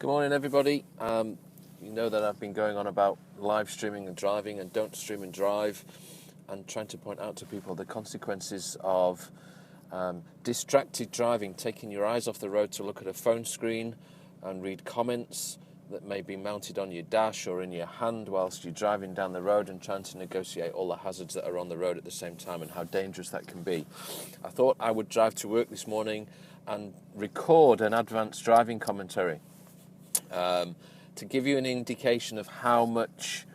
Good morning, everybody. You know that I've been going on about live streaming and driving and don't stream and drive, and trying to point out to people the consequences of distracted driving, taking your eyes off the road to look at a phone screen and read comments that may be mounted on your dash or in your hand whilst you're driving down the road, and trying to negotiate all the hazards that are on the road at the same time and how dangerous that can be. I thought I would drive to work this morning and record an advanced driving commentary to give you an indication of how much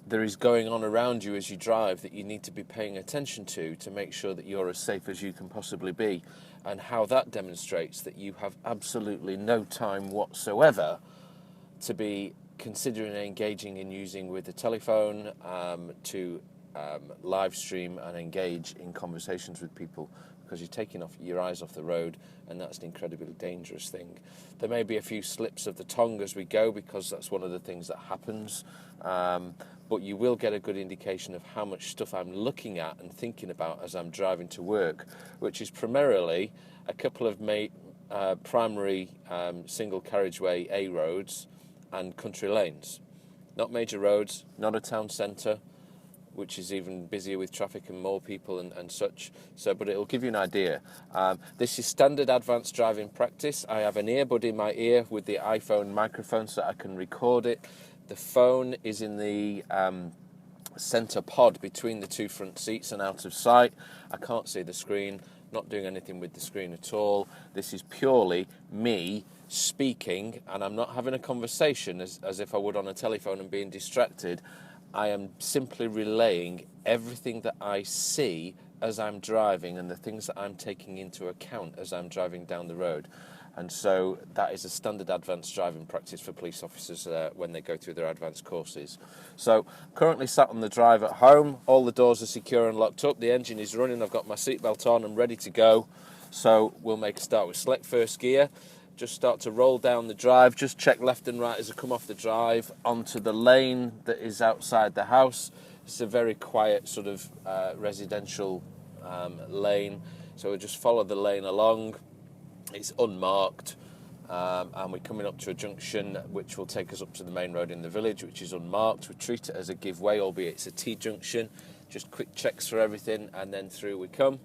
there is going on around you as you drive that you need to be paying attention to make sure that you're as safe as you can possibly be, and how that demonstrates that you have absolutely no time whatsoever to be considering engaging in using with the telephone to live stream and engage in conversations with people, because you're taking your eyes off the road, and that's an incredibly dangerous thing. There may be a few slips of the tongue as we go, because that's one of the things that happens, but you will get a good indication of how much stuff I'm looking at and thinking about as I'm driving to work, which is primarily a couple of primary single carriageway A roads and country lanes. Not major roads, not a town centre, which is even busier with traffic and more people and such. But it'll give you an idea. This is standard advanced driving practice. I have an earbud in my ear with the iPhone microphone so I can record it. The phone is in the centre pod between the two front seats and out of sight. I can't see the screen, not doing anything with the screen at all. This is purely me speaking, and I'm not having a conversation as if I would on a telephone and being distracted. I am simply relaying everything that I see as I'm driving and the things that I'm taking into account as I'm driving down the road. And so that is a standard advanced driving practice for police officers when they go through their advanced courses. So currently sat on the drive at home. All the doors are secure and locked up. The engine is running. I've got my seatbelt on and ready to go. So we'll make a start with select first gear. Just start to roll down the drive, just check left and right as I come off the drive onto the lane that is outside the house. It's a very quiet sort of residential lane, so we'll just follow the lane along. It's unmarked, and we're coming up to a junction which will take us up to the main road in the village, which is unmarked. We treat it as a give way, albeit it's a T-junction. Just quick checks for everything, and then through we come.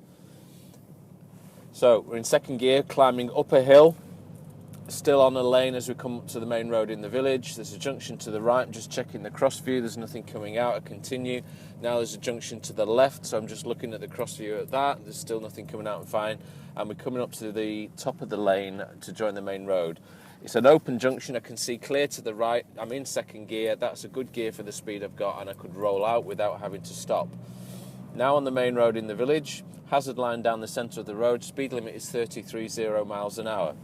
So we're in second gear, climbing up a hill. Still on a lane as we come up to the main road in the village. There's a junction to the right. I'm just checking the cross view. There's nothing coming out. I continue. Now there's a junction to the left, so I'm just looking at the cross view at that. There's still nothing coming out. I'm fine. And we're coming up to the top of the lane to join the main road. It's an open junction. I can see clear to the right. I'm in second gear. That's a good gear for the speed I've got, and I could roll out without having to stop. Now on the main road in the village. Hazard line down the centre of the road. Speed limit is 33.0 miles an hour.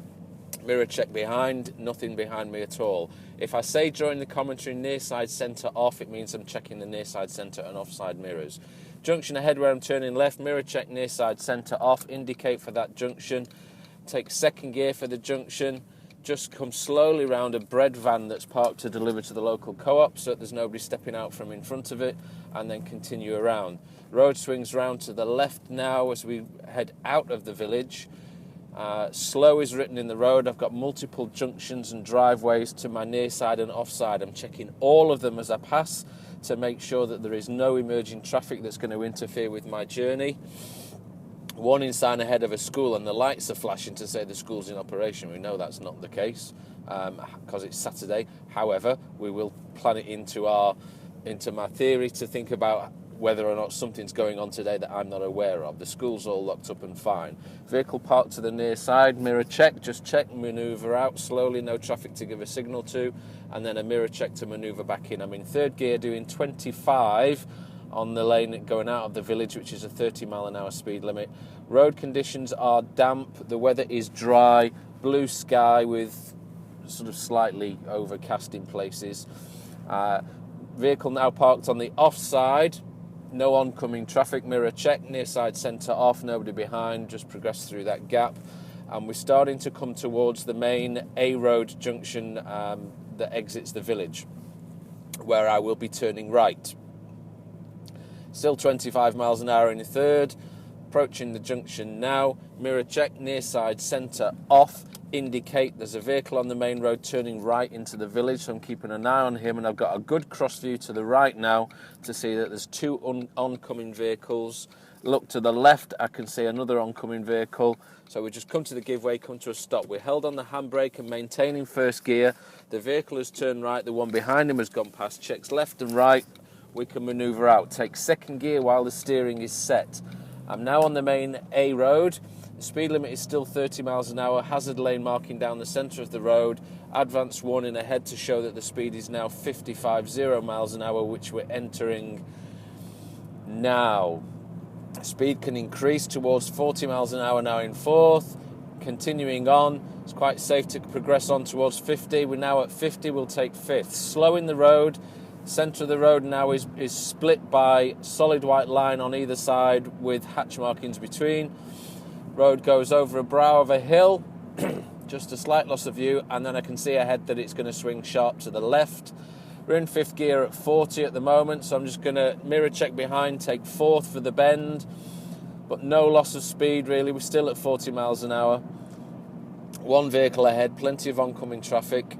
Mirror check behind, nothing behind me at all. If I say during the commentary near side centre off, it means I'm checking the near side centre and offside mirrors. Junction ahead where I'm turning left, mirror check near side centre off, indicate for that junction. Take second gear for the junction, just come slowly round a bread van that's parked to deliver to the local co-op so that there's nobody stepping out from in front of it, and then continue around. Road swings round to the left now as we head out of the village. Slow is written in the road. I've got multiple junctions and driveways to my near side and offside. I'm checking all of them as I pass to make sure that there is no emerging traffic that's going to interfere with my journey. Warning sign ahead of a school, and the lights are flashing to say the school's in operation. We know that's not the case because it's Saturday. However, we will plan it into my theory to think about whether or not something's going on today that I'm not aware of. The school's all locked up and fine. Vehicle parked to the near side, mirror check, just check, manoeuvre out slowly, no traffic to give a signal to, and then a mirror check to manoeuvre back in. I'm in third gear doing 25 on the lane going out of the village, which is a 30 mile an hour speed limit. Road conditions are damp, the weather is dry, blue sky with sort of slightly overcast in places. Vehicle now parked on the offside. No oncoming traffic, mirror check, near side centre off, nobody behind, just progress through that gap. And we're starting to come towards the main A road junction that exits the village, where I will be turning right. Still 25 miles an hour in third, approaching the junction now, mirror check, near side centre off, indicate there's a vehicle on the main road turning right into the village, so I'm keeping an eye on him, and I've got a good cross view to the right now to see that there's two oncoming vehicles. Look to the left, I can see another oncoming vehicle, so we just come to the giveaway, come to a stop. We're held on the handbrake and maintaining first gear. The vehicle has turned right, the one behind him has gone past, checks left and right, we can manoeuvre out. Take second gear while the steering is set. I'm now on the main A road. The speed limit is still 30 miles an hour, hazard lane marking down the centre of the road, advance warning ahead to show that the speed is now 55 miles an hour, which we're entering now. Speed can increase towards 40 miles an hour now in fourth. Continuing on, it's quite safe to progress on towards 50. We're now at 50, we'll take fifth. Slowing the road, centre of the road now is split by solid white line on either side with hatch markings between. Road goes over a brow of a hill, just a slight loss of view, and then I can see ahead that it's going to swing sharp to the left. We're in fifth gear at 40 at the moment, so I'm just going to mirror check behind, take fourth for the bend, but no loss of speed really. We're still at 40 miles an hour. One vehicle ahead, plenty of oncoming traffic.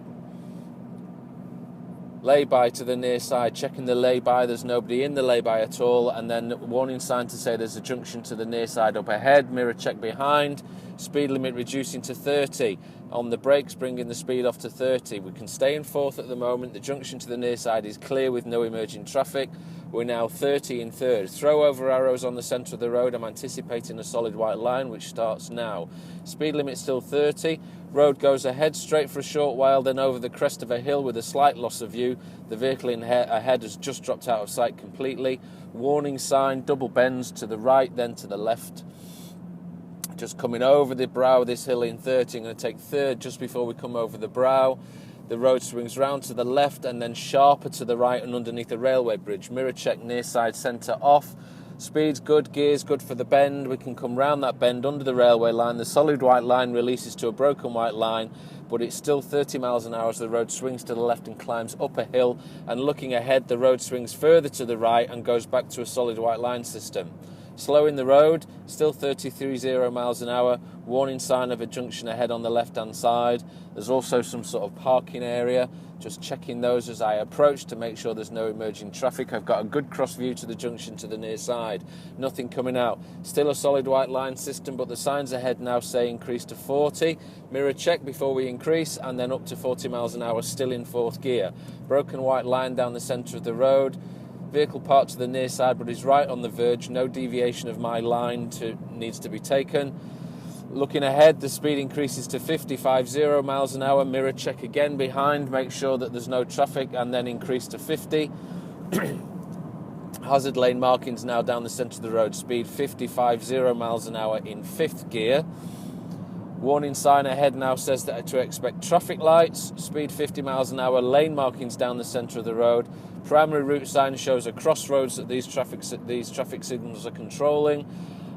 Lay-by to the near side, checking the lay-by, there's nobody in the lay-by at all, and then warning sign to say there's a junction to the near side up ahead, mirror check behind, speed limit reducing to 30. On the brakes, bringing the speed off to 30. We can stay in fourth at the moment, the junction to the near side is clear with no emerging traffic. We're now 30 in third. Throw over arrows on the centre of the road, I'm anticipating a solid white line which starts now. Speed limit still 30. Road goes ahead straight for a short while, then over the crest of a hill with a slight loss of view. The vehicle ahead has just dropped out of sight completely. Warning sign, double bends to the right, then to the left. Just coming over the brow of this hill in 30. I'm going to take third just before we come over the brow. The road swings round to the left and then sharper to the right and underneath a railway bridge. Mirror check near side centre off. Speed's good, gear's good for the bend. We can come round that bend under the railway line. The solid white line releases to a broken white line, but it's still 30 miles an hour as the road swings to the left and climbs up a hill. And looking ahead, the road swings further to the right and goes back to a solid white line system. Slowing the road, still 33 miles an hour. Warning sign of a junction ahead on the left-hand side. There's also some sort of parking area. Just checking those as I approach to make sure there's no emerging traffic. I've got a good cross view to the junction to the near side. Nothing coming out. Still a solid white line system, but the signs ahead now say increase to 40. Mirror check before we increase, and then up to 40 miles an hour, still in fourth gear. Broken white line down the centre of the road. Vehicle parked to the near side, but is right on the verge. No deviation of my line needs to be taken. Looking ahead, the speed increases to 55 miles an hour. Mirror check again behind, make sure that there's no traffic, and then increase to 50. Hazard lane markings now down the centre of the road. Speed 55 miles an hour in fifth gear. Warning sign ahead now says that to expect traffic lights. Speed 50 miles an hour. Lane markings down the centre of the road. Primary route sign shows a crossroads that these traffic signals are controlling.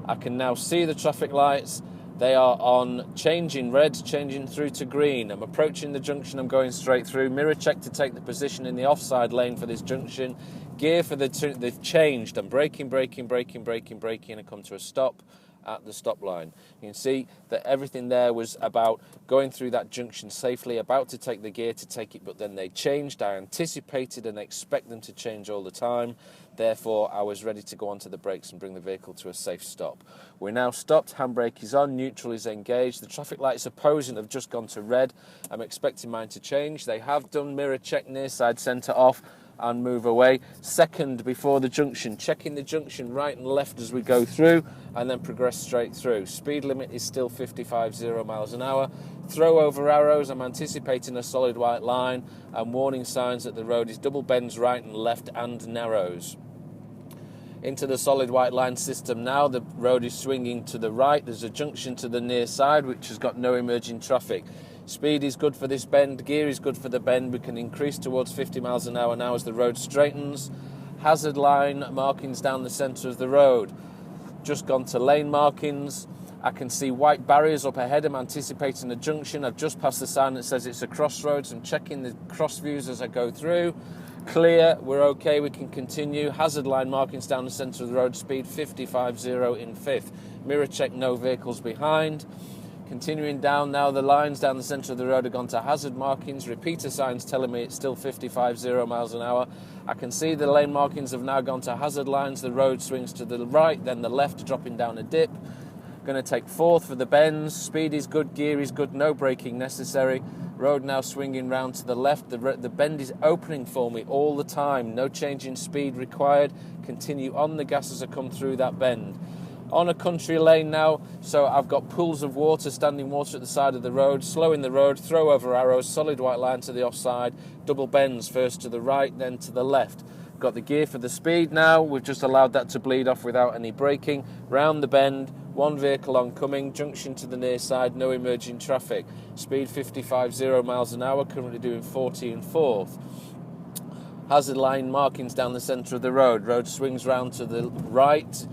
I can now see the traffic lights. They are on changing red, changing through to green. I'm approaching the junction, I'm going straight through. Mirror check to take the position in the offside lane for this junction. Gear for they've changed. I'm braking, and I come to a stop at the stop line. You can see that everything there was about going through that junction safely, about to take the gear to take it, but then they changed. I anticipated and expect them to change all the time. Therefore, I was ready to go onto the brakes and bring the vehicle to a safe stop. We're now stopped, handbrake is on, neutral is engaged. The traffic lights opposing have just gone to red. I'm expecting mine to change. They have done. Mirror check near side centre off and move away. Second before the junction, checking the junction right and left as we go through and then progress straight through. Speed limit is still 55 miles an hour. Throw over arrows, I'm anticipating a solid white line and warning signs that the road is double bends right and left and narrows. Into the solid white line system now, the road is swinging to the right. There's a junction to the near side which has got no emerging traffic. Speed is good for this bend, gear is good for the bend. We can increase towards 50 miles an hour now as the road straightens. Hazard line markings down the centre of the road. Just gone to lane markings. I can see white barriers up ahead. I'm anticipating a junction. I've just passed the sign that says it's a crossroads. I'm checking the cross views as I go through. Clear, we're okay, we can continue. Hazard line markings down the centre of the road. Speed 55 in fifth. Mirror check, no vehicles behind. Continuing down now, the lines down the centre of the road have gone to hazard markings. Repeater signs telling me it's still 55.0 miles an hour. I can see the lane markings have now gone to hazard lines. The road swings to the right, then the left, dropping down a dip. Going to take fourth for the bends. Speed is good, gear is good, no braking necessary. Road now swinging round to the left. The bend is opening for me all the time. No change in speed required. Continue on the gas as I come through that bend. On a country lane now, so I've got pools of water, standing water at the side of the road, slowing the road, throw over arrows, solid white line to the offside, double bends, first to the right, then to the left. Got the gear for the speed now, we've just allowed that to bleed off without any braking. Round the bend, one vehicle oncoming, junction to the near side, no emerging traffic. Speed 55.0 miles an hour, currently doing 40 and fourth. Hazard line markings down the centre of the road, road swings round to the right.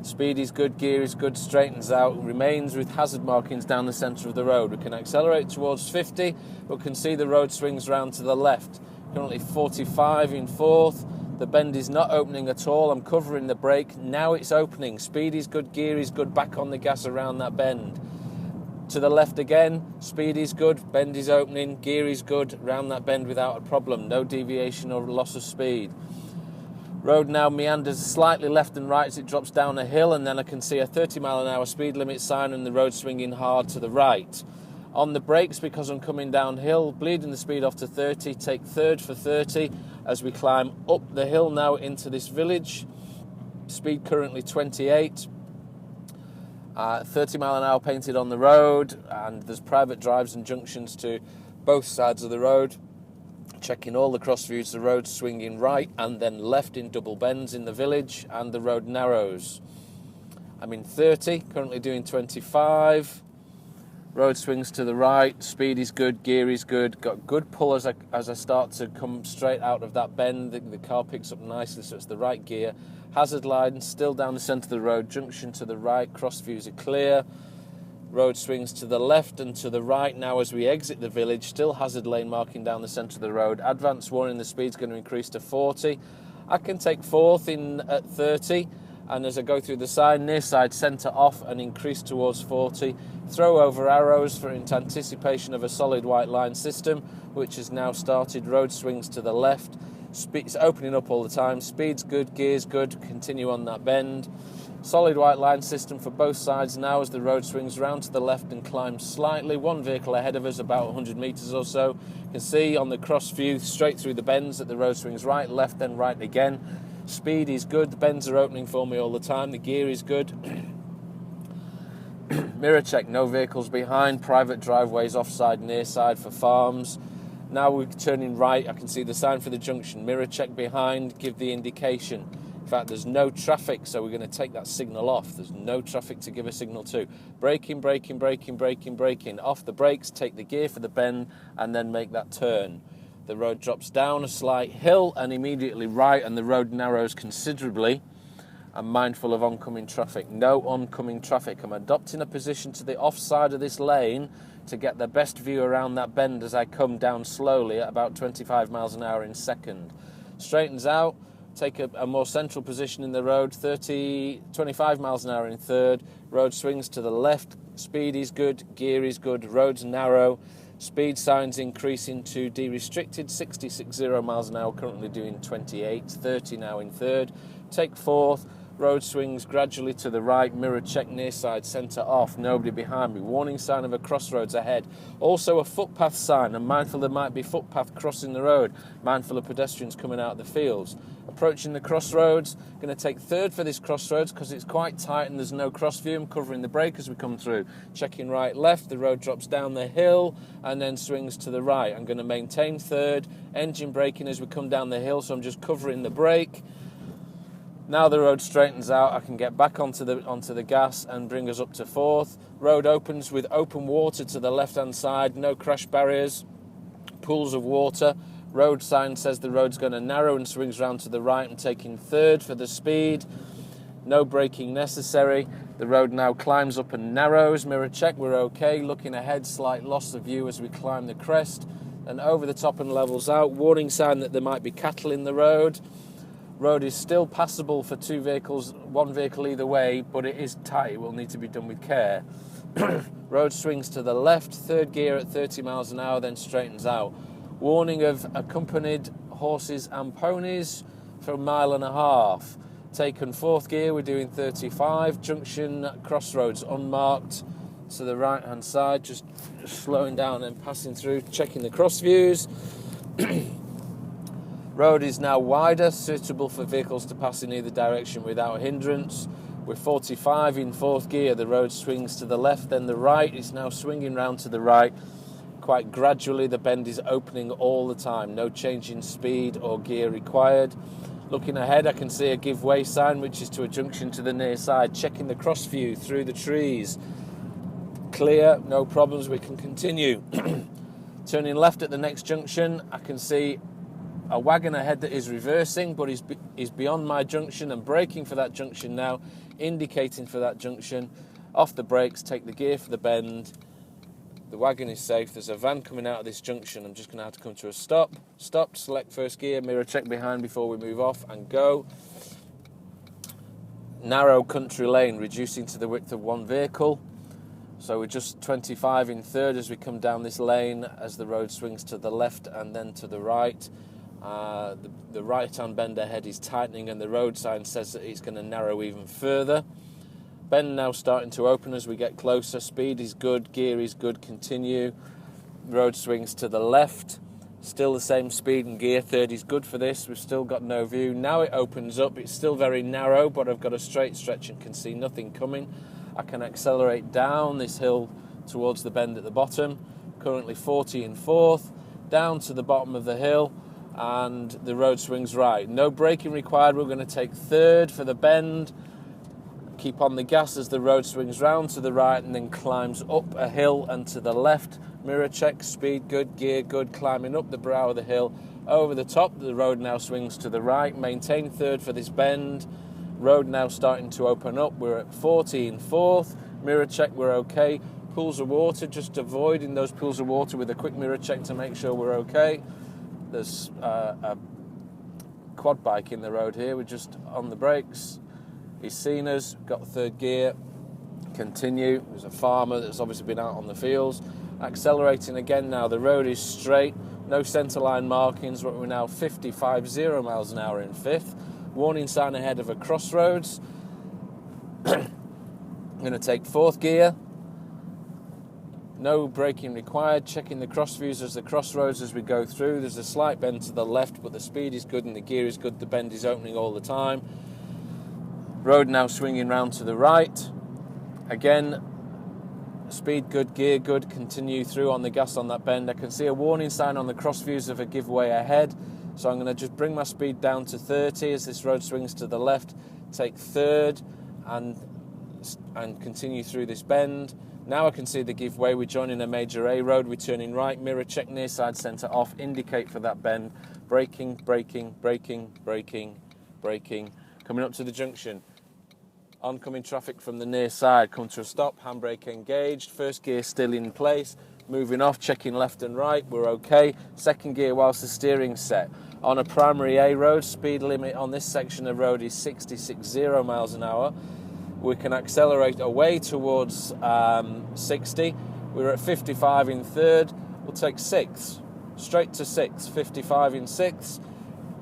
Speed is good, gear is good, straightens out, remains with hazard markings down the centre of the road. We can accelerate towards 50, but can see the road swings round to the left. Currently 45 in fourth. The bend is not opening at all. I'm covering the brake. Now it's opening. Speed is good, gear is good, back on the gas around that bend. To the left again, speed is good, bend is opening, gear is good, round that bend without a problem. No deviation or loss of speed. Road now meanders slightly left and right as it drops down a hill, and then I can see a 30 mile an hour speed limit sign and the road swinging hard to the right. On the brakes, because I'm coming downhill, bleeding the speed off to 30, take third for 30 as we climb up the hill now into this village. Speed currently 28. 30 mile an hour painted on the road, and there's private drives and junctions to both sides of the road. Checking all the cross views, the road swinging right and then left in double bends in the village, and the road narrows. I'm in 30, currently doing 25. Road swings to the right, speed is good, gear is good, got good pull as I start to come straight out of that bend. The car picks up nicely, so it's the right gear. Hazard line still down the centre of the road, junction to the right, cross views are clear. Road swings to the left and to the right now as we exit the village, still hazard lane marking down the centre of the road. Advance warning, the speed's going to increase to 40. I can take fourth in at 30, and as I go through the sign, near side centre off and increase towards 40. Throw over arrows for anticipation of a solid white line system, which has now started. Road swings to the left. It's opening up all the time. Speed's good, gear's good. Continue on that bend. Solid white line system for both sides now as the road swings round to the left and climbs slightly. One vehicle ahead of us, about 100 metres or so. You can see on the cross view straight through the bends that the road swings right, left, then right again. Speed is good. The bends are opening for me all the time. The gear is good. Mirror check, no vehicles behind. Private driveways offside, near side for farms. Now we're turning right. I can see the sign for the junction. Mirror check behind, give the indication. In fact, there's no traffic, so we're going to take that signal off. There's no traffic to give a signal to. Braking, braking, braking, braking, braking. Off the brakes, take the gear for the bend, and then make that turn. The road drops down a slight hill and immediately right, and the road narrows considerably. I'm mindful of oncoming traffic. No oncoming traffic. I'm adopting a position to the offside of this lane to get the best view around that bend as I come down slowly at about 25 miles an hour in second. Straightens out. Take a more central position in the road, 25 miles an hour in third. Road swings to the left, speed is good, gear is good, road's narrow. Speed signs increasing to de-restricted, 60 miles an hour, currently doing 28, 30 now in third. Take fourth, road swings gradually to the right, mirror check near side, centre off, nobody behind me. Warning sign of a crossroads ahead. Also a footpath sign, I'm mindful there might be footpath crossing the road, mindful of pedestrians coming out of the fields. Approaching the crossroads, going to take third for this crossroads because it's quite tight and there's no cross view. I'm covering the brake as we come through. Checking right, left, the road drops down the hill and then swings to the right. I'm going to maintain third, engine braking as we come down the hill, so I'm just covering the brake. Now the road straightens out, I can get back onto the gas and bring us up to fourth. Road opens with open water to the left-hand side, no crash barriers, pools of water. Road sign says the road's going to narrow and swings round to the right. I'm taking third for the speed. No braking necessary. The road now climbs up and narrows. Mirror check, we're okay. Looking ahead, slight loss of view as we climb the crest. And over the top and levels out. Warning sign that there might be cattle in the road. Road is still passable for two vehicles, one vehicle either way, but it is tight. It will need to be done with care. Road swings to the left, third gear at 30 miles an hour, then straightens out. Warning of accompanied horses and ponies for a mile and a half. Taken fourth gear, we're doing 35. Junction crossroads unmarked to the right hand side, just slowing down and passing through, checking the cross views. Road is now wider, suitable for vehicles to pass in either direction without hindrance. We're 45 in fourth gear, the road swings to the left, then the right. It's now swinging round to the right. Quite gradually, the bend is opening all the time. No change in speed or gear required. Looking ahead, I can see a give way sign, which is to a junction to the near side. Checking the cross view through the trees. Clear, no problems, we can continue. Turning left at the next junction, I can see a wagon ahead that is reversing, but is beyond my junction and braking for that junction now, indicating for that junction. Off the brakes, take the gear for the bend. The wagon is safe. There's a van coming out of this junction. I'm just going to have to come to a stop. Stop, select first gear, mirror check behind before we move off and go. Narrow country lane, reducing to the width of one vehicle. So we're just 25 in third as we come down this lane as the road swings to the left and then to the right. The right-hand bend ahead is tightening and the road sign says that it's going to narrow even further. Bend now starting to open as we get closer. Speed is good, gear is good, continue. Road swings to the left. Still the same speed and gear, third is good for this. We've still got no view. Now it opens up. It's still very narrow, but I've got a straight stretch and can see nothing coming. I can accelerate down this hill towards the bend at the bottom. Currently 40 in fourth. Down to the bottom of the hill and the road swings right. No braking required. We're going to take third for the bend. Keep on the gas as the road swings round to the right and then climbs up a hill and to the left. Mirror check, speed good, gear good, climbing up the brow of the hill. Over the top, the road now swings to the right. Maintain third for this bend. Road now starting to open up. We're at 40 in fourth. Mirror check, we're okay. Pools of water, just avoiding those pools of water with a quick mirror check to make sure we're okay. There's a quad bike in the road here. We're just on the brakes. He's seen us, got third gear, continue. There's a farmer that's obviously been out on the fields. Accelerating again now, the road is straight, no centerline markings, but we're now 50 miles an hour in fifth. Warning sign ahead of a crossroads. I'm going to take fourth gear. No braking required, checking the cross views as the crossroads as we go through. There's a slight bend to the left, but the speed is good and the gear is good. The bend is opening all the time. Road now swinging round to the right. Again, speed good, gear good, continue through on the gas on that bend. I can see a warning sign on the cross views of a giveaway ahead. So I'm going to just bring my speed down to 30 as this road swings to the left. Take third and continue through this bend. Now I can see the giveaway. We're joining a major A road. We're turning right, mirror check, near side centre off, indicate for that bend. Braking, braking, braking, braking, braking. Coming up to the junction. Oncoming traffic from the near side. Come to a stop, handbrake engaged. First gear still in place. Moving off, checking left and right. We're okay. Second gear whilst the steering's set. On a primary A road, speed limit on this section of road is 60 miles an hour. We can accelerate away towards 60. We're at 55 in third. We'll take sixth. Straight to sixth. 55 in sixth.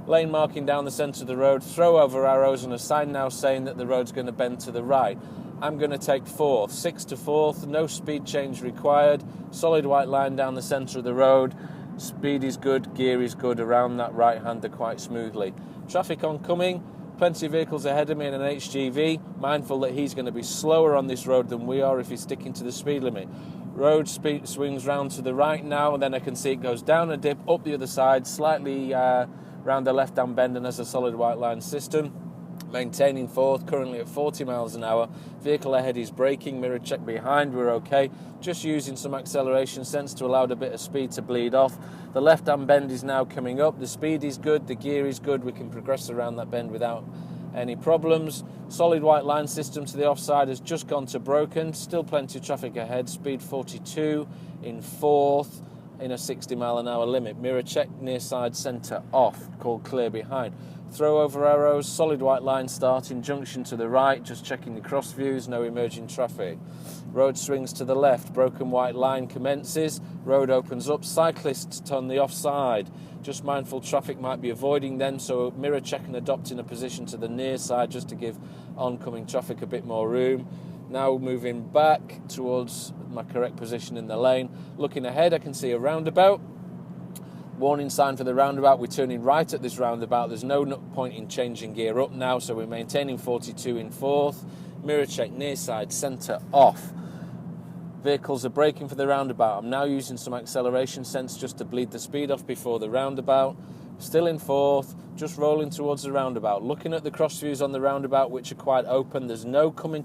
Lane marking down the centre of the road. Throw over arrows and a sign now saying that the road's going to bend to the right. I'm going to take fourth. Sixth to fourth. No speed change required. Solid white line down the centre of the road. Speed is good. Gear is good. Around that right-hander quite smoothly. Traffic oncoming. Plenty of vehicles ahead of me in an HGV. Mindful that he's going to be slower on this road than we are if he's sticking to the speed limit. Road speed swings round to the right now, and then I can see it goes down a dip, up the other side, slightly round the left-hand bend, and has a solid white line system. Maintaining fourth, currently at 40 miles an hour. Vehicle ahead is braking, mirror check behind, we're okay. Just using some acceleration sense to allow a bit of speed to bleed off. The left-hand bend is now coming up. The speed is good, the gear is good. We can progress around that bend without any problems. Solid white line system to the offside has just gone to broken. Still plenty of traffic ahead. Speed 42 in fourth in a 60 mile an hour limit. Mirror check, near side centre off, called clear behind. throw over arrows, solid white line starting, junction to the right, just checking the cross views, no emerging traffic. Road swings to the left, broken white line commences, road opens up, cyclists on the offside. Just mindful traffic might be avoiding them, so mirror check and adopting a position to the near side just to give oncoming traffic a bit more room. Now moving back towards my correct position in the lane. Looking ahead, I can see a roundabout. Warning sign for the roundabout, we're turning right at this roundabout. There's no point in changing gear up now, so we're maintaining 42 in fourth. Mirror check, near side, centre, off. Vehicles are braking for the roundabout. I'm now using some acceleration sense just to bleed the speed off before the roundabout. Still in fourth, just rolling towards the roundabout. Looking at the cross views on the roundabout, which are quite open. There's no coming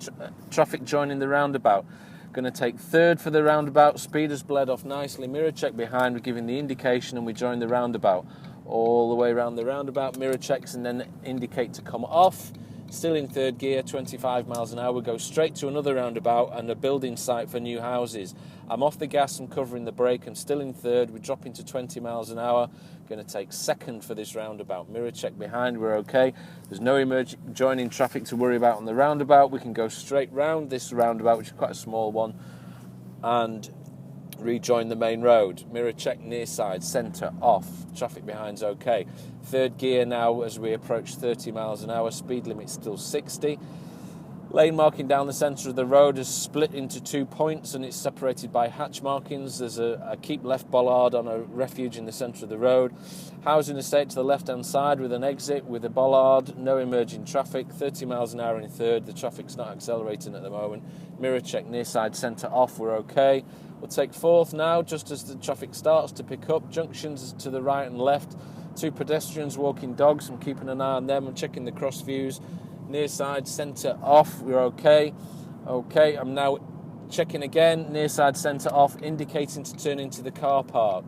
traffic joining the roundabout. Going to take third for the roundabout. Speed has bled off nicely. Mirror check behind. We're giving the indication and we join the roundabout. All the way around the roundabout. Mirror checks and then indicate to come off. Still in third gear, 25 miles an hour. We go straight to another roundabout and a building site for new houses. I'm off the gas and covering the brake. I'm still in third. We're dropping to 20 miles an hour. Going to take second for this roundabout. Mirror check behind. We're okay. There's no joining traffic to worry about on the roundabout. We can go straight round this roundabout, which is quite a small one, and rejoin the main road. Mirror check, near side, centre, off. Traffic behind's okay. Third gear now as we approach 30 miles an hour. Speed limit still 60. Lane marking down the centre of the road is split into 2 points and it's separated by hatch markings. There's a keep left bollard on a refuge in the centre of the road. Housing estate to the left-hand side with an exit with a bollard. No emerging traffic. 30 miles an hour in third. The traffic's not accelerating at the moment. Mirror check, near side, centre, off. We're okay. We'll take fourth now, just as the traffic starts to pick up. Junctions to the right and left. 2 pedestrians, walking dogs. I'm keeping an eye on them. I'm checking the cross views. Near side, centre, off. We're okay. Okay, I'm now checking again. Near side, centre, off, indicating to turn into the car park.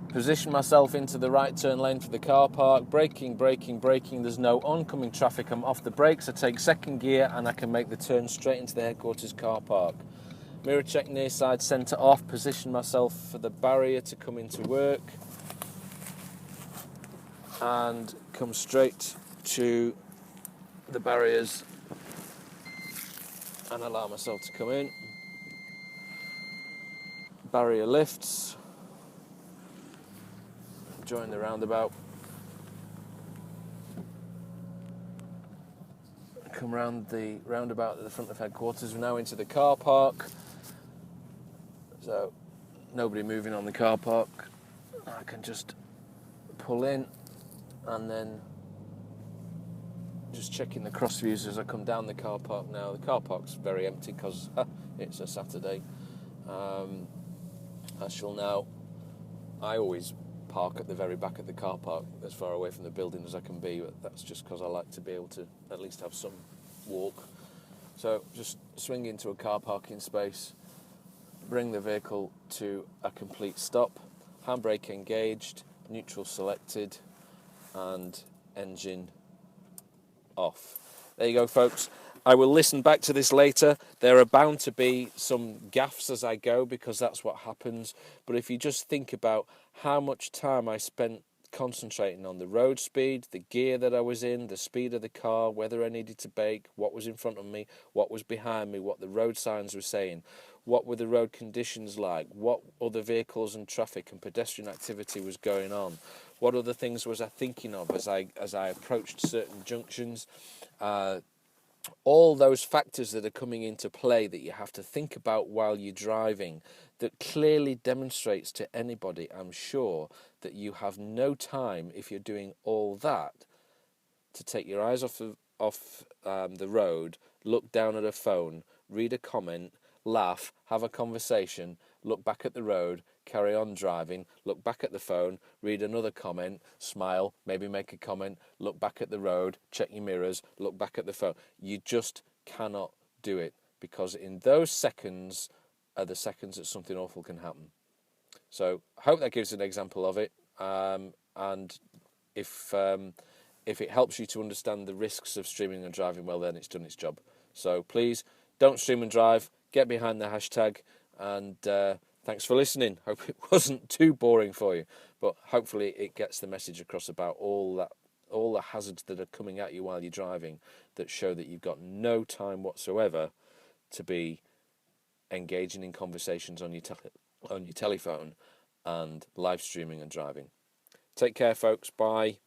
Position myself into the right turn lane for the car park. Braking. There's no oncoming traffic. I'm off the brakes. I take second gear and I can make the turn straight into the headquarters car park. Mirror check, near side, centre, off. Position myself for the barrier to come into work. And come straight to the barriers and allow myself to come in. Barrier lifts. Join the roundabout. Come round the roundabout at the front of headquarters. We're now into the car park. So, nobody moving on the car park. I can just pull in and then just checking the cross views as I come down the car park now. The car park's very empty because it's a Saturday. I always park at the very back of the car park, as far away from the building as I can be, but that's just because I like to be able to at least have some walk. So just swing into a car parking space, bring the vehicle to a complete stop, handbrake engaged, neutral selected, and engine off. There you go, folks. I will listen back to this later. There are bound to be some gaffes as I go because that's what happens. But if you just think about how much time I spent concentrating on the road speed, the gear that I was in, the speed of the car, whether I needed to brake, what was in front of me, what was behind me, what the road signs were saying, what were the road conditions like, what other vehicles and traffic and pedestrian activity was going on, what other things was I thinking of as I approached certain junctions. All those factors that are coming into play that you have to think about while you're driving, that clearly demonstrates to anybody, I'm sure, that you have no time, if you're doing all that, to take your eyes off the road, look down at a phone, read a comment, laugh, have a conversation, look back at the road, carry on driving, look back at the phone, read another comment, smile, maybe make a comment, look back at the road, check your mirrors, look back at the phone. You just cannot do it, because in those seconds are the seconds that something awful can happen. So I hope that gives an example of it, and if it helps you to understand the risks of streaming and driving, well, then it's done its job. So please don't stream and drive, get behind the hashtag, and thanks for listening. Hope it wasn't too boring for you. But hopefully it gets the message across about all the hazards that are coming at you while you're driving, that show that you've got no time whatsoever to be engaging in conversations on your telephone and live streaming and driving. Take care, folks. Bye.